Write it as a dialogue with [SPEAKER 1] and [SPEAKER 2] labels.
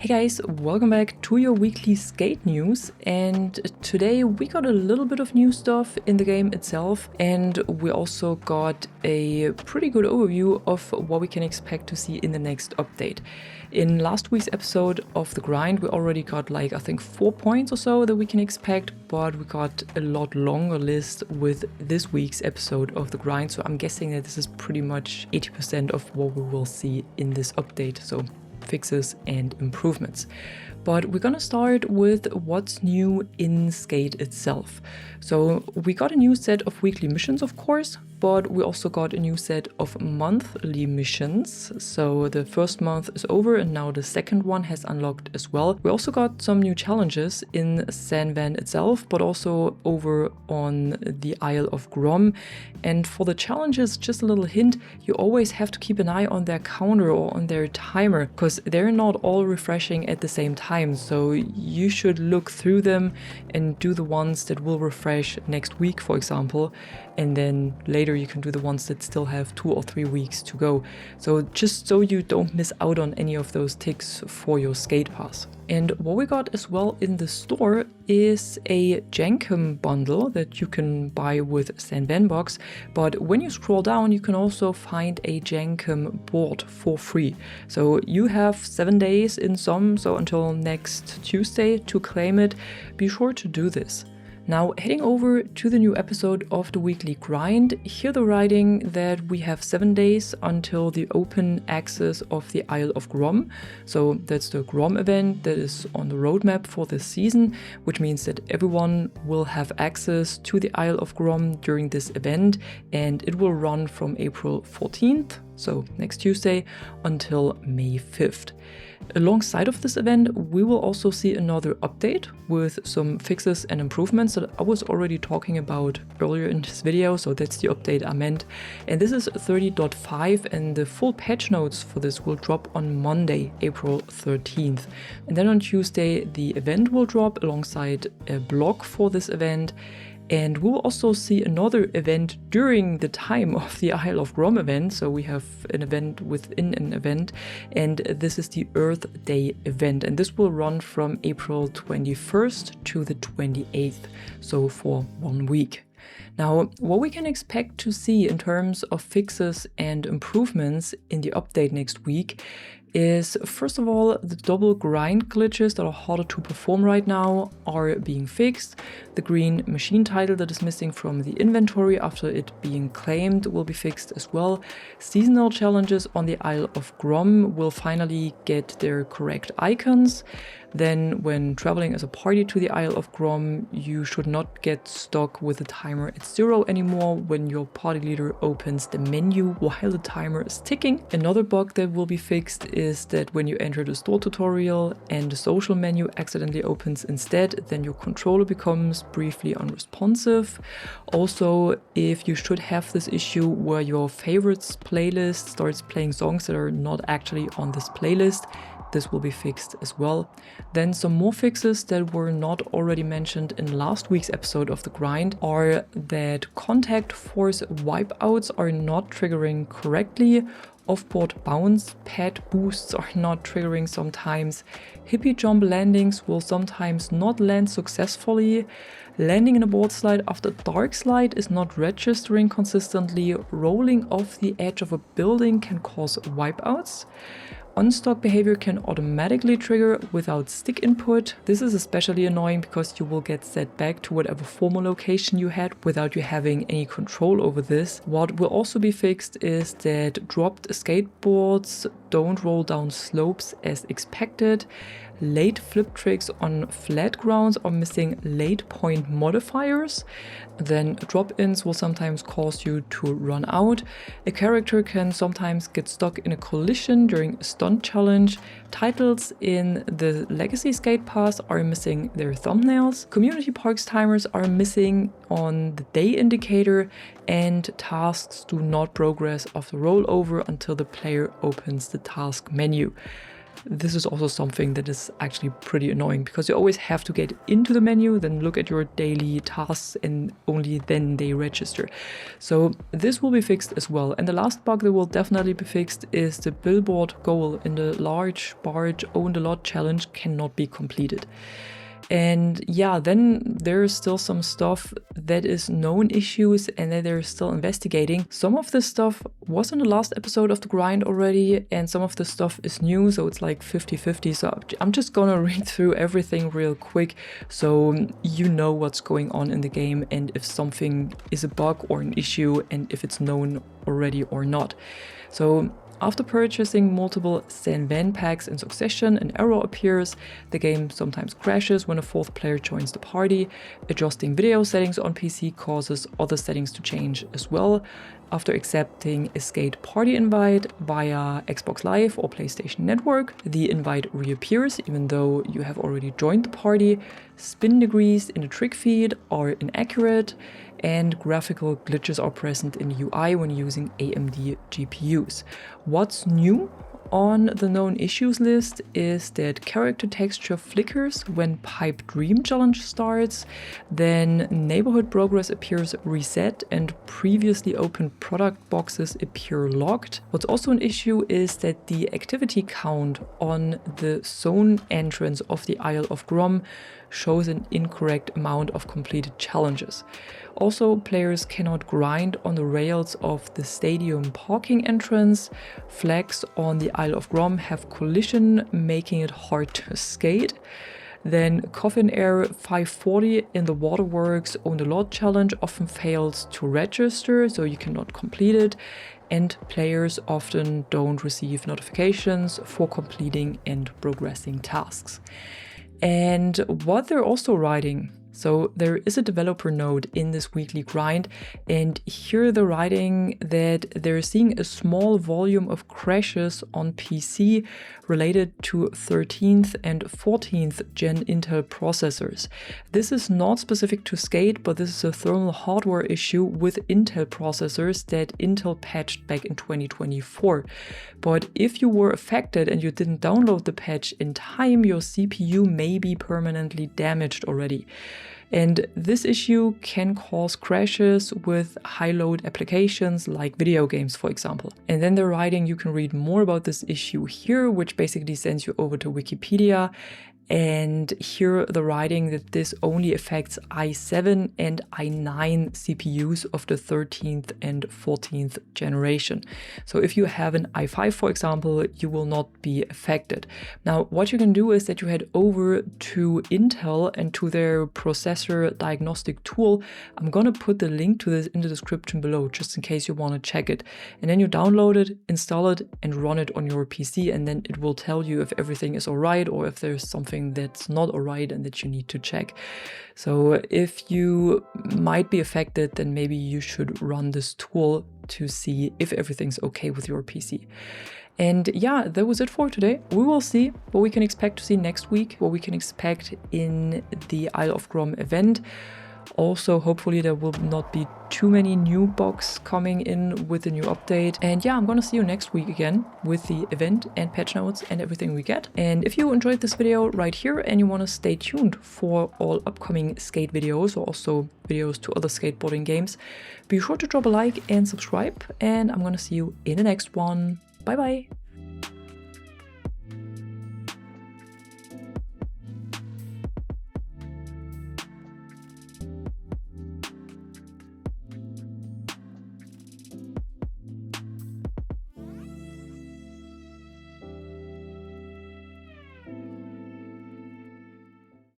[SPEAKER 1] Hey guys, welcome back to your weekly skate news, and today we got a little bit of new stuff in the game itself, and we also got a pretty good overview of what we can expect to see in the next update. In last week's episode of The Grind, we already got I think 4 points or so that we can expect, but we got a lot longer list with this week's episode of The Grind, so I'm guessing that this is pretty much 80% of what we will see in this update. So fixes and improvements. But we're gonna start with what's new in Skate itself. So we got a new set of weekly missions, of course, but we also got a new set of monthly missions. So the first month is over and now the second one has unlocked as well. We also got some new challenges in San Van itself, but also over on the Isle of Grom. And for the challenges, just a little hint, you always have to keep an eye on their counter or on their timer, because they're not all refreshing at the same time. So you should look through them and do the ones that will refresh next week, for example, and then later you can do the ones that still have 2 or 3 weeks to go. So just so you don't miss out on any of those ticks for your skate pass. And what we got as well in the store is a Jenkem bundle that you can buy with San Van Box, but when you scroll down you can also find a Jenkem board for free. So you have 7 days in sum, so until next Tuesday, to claim it. Be sure to do this. Now, heading over to the new episode of the Weekly Grind, here the writing that we have 7 days until the open access of the Isle of Grom. So that's the Grom event that is on the roadmap for this season, which means that everyone will have access to the Isle of Grom during this event, and it will run from April 14th, so next Tuesday, until May 5th. Alongside of this event, we will also see another update with some fixes and improvements that I was already talking about earlier in this video, so that's the update I meant. And this is 30.5, and the full patch notes for this will drop on Monday, April 13th. And then on Tuesday, the event will drop alongside a blog for this event. And we'll also see another event during the time of the Isle of Grom event. So we have an event within an event, and this is the Earth Day event. And this will run from April 21st to the 28th, so for 1 week. Now, what we can expect to see in terms of fixes and improvements in the update next week is, first of all, the double grind glitches that are harder to perform right now are being fixed. The green machine title that is missing from the inventory after it being claimed will be fixed as well. Seasonal challenges on the Isle of Grom will finally get their correct icons. Then when traveling as a party to the Isle of Grom, you should not get stuck with the timer at 0 anymore when your party leader opens the menu while the timer is ticking. Another bug that will be fixed is that when you enter the store tutorial and the social menu accidentally opens instead, then your controller becomes briefly unresponsive. Also, if you should have this issue where your favorites playlist starts playing songs that are not actually on this playlist, this will be fixed as well. Then some more fixes that were not already mentioned in last week's episode of The Grind are that contact force wipeouts are not triggering correctly, offboard bounce pad boosts are not triggering sometimes, hippie jump landings will sometimes not land successfully, landing in a board slide after dark slide is not registering consistently, rolling off the edge of a building can cause wipeouts. Unstock behavior can automatically trigger without stick input. This is especially annoying because you will get set back to whatever former location you had without you having any control over this. What will also be fixed is that dropped skateboards don't roll down slopes as expected. Late flip tricks on flat grounds are missing late point modifiers. Then drop-ins will sometimes cause you to run out. A character can sometimes get stuck in a collision during a stunt challenge. Titles in the Legacy Skate Pass are missing their thumbnails. Community Parks timers are missing on the day indicator, and tasks do not progress after rollover until the player opens the task menu. This is also something that is actually pretty annoying because you always have to get into the menu, then look at your daily tasks, and only then they register. So this will be fixed as well. And the last bug that will definitely be fixed is the billboard goal in the large barge own a lot challenge cannot be completed. And yeah, then there's still some stuff that is known issues and that they're still investigating. Some of this stuff was in the last episode of the grind already, and some of the stuff is new, so it's like 50-50. So I'm just gonna read through everything real quick so you know what's going on in the game and if something is a bug or an issue and if it's known already or not. So after purchasing multiple San Van packs in succession, an error appears. The game sometimes crashes when a fourth player joins the party. Adjusting video settings on PC causes other settings to change as well. After accepting a Skate party invite via Xbox Live or PlayStation Network, the invite reappears even though you have already joined the party. Spin degrees in the trick feed are inaccurate, and graphical glitches are present in UI when using AMD GPUs. What's new on the known issues list is that character texture flickers when Pipe Dream Challenge starts, then neighborhood progress appears reset, and previously opened product boxes appear locked. What's also an issue is that the activity count on the zone entrance of the Isle of Grom shows an incorrect amount of completed challenges. Also, players cannot grind on the rails of the stadium parking entrance. Flags on the Isle of Grom have collision, making it hard to skate. Then Coffin Air 540 in the Waterworks Own the Lot challenge often fails to register, so you cannot complete it. And players often don't receive notifications for completing and progressing tasks. And what they're also writing, so there is a developer node in this weekly grind, and here they're writing that they're seeing a small volume of crashes on PC related to 13th and 14th gen Intel processors. This is not specific to Skate, but this is a thermal hardware issue with Intel processors that Intel patched back in 2024. But if you were affected and you didn't download the patch in time, your CPU may be permanently damaged already. And this issue can cause crashes with high-load applications like video games, for example. And then they're writing, you can read more about this issue here, which basically sends you over to Wikipedia. And here the writing that this only affects i7 and i9 CPUs of the 13th and 14th generation. So if you have an i5, for example, you will not be affected. Now, what you can do is that you head over to Intel and to their processor diagnostic tool. I'm gonna put the link to this in the description below, just in case you want to check it. And then you download it, install it, and run it on your PC, and then it will tell you if everything is all right or if there's something that's not alright and that you need to check. So if you might be affected, then maybe you should run this tool to see if everything's okay with your PC. And yeah, that was it for today. We will see what we can expect to see next week, what we can expect in the Isle of Grom event. Also, hopefully there will not be too many new bugs coming in with the new update. And yeah, I'm gonna see you next week again with the event and patch notes and everything we get. And if you enjoyed this video right here and you want to stay tuned for all upcoming Skate videos or also videos to other skateboarding games, be sure to drop a like and subscribe. And I'm gonna see you in the next one. Bye bye!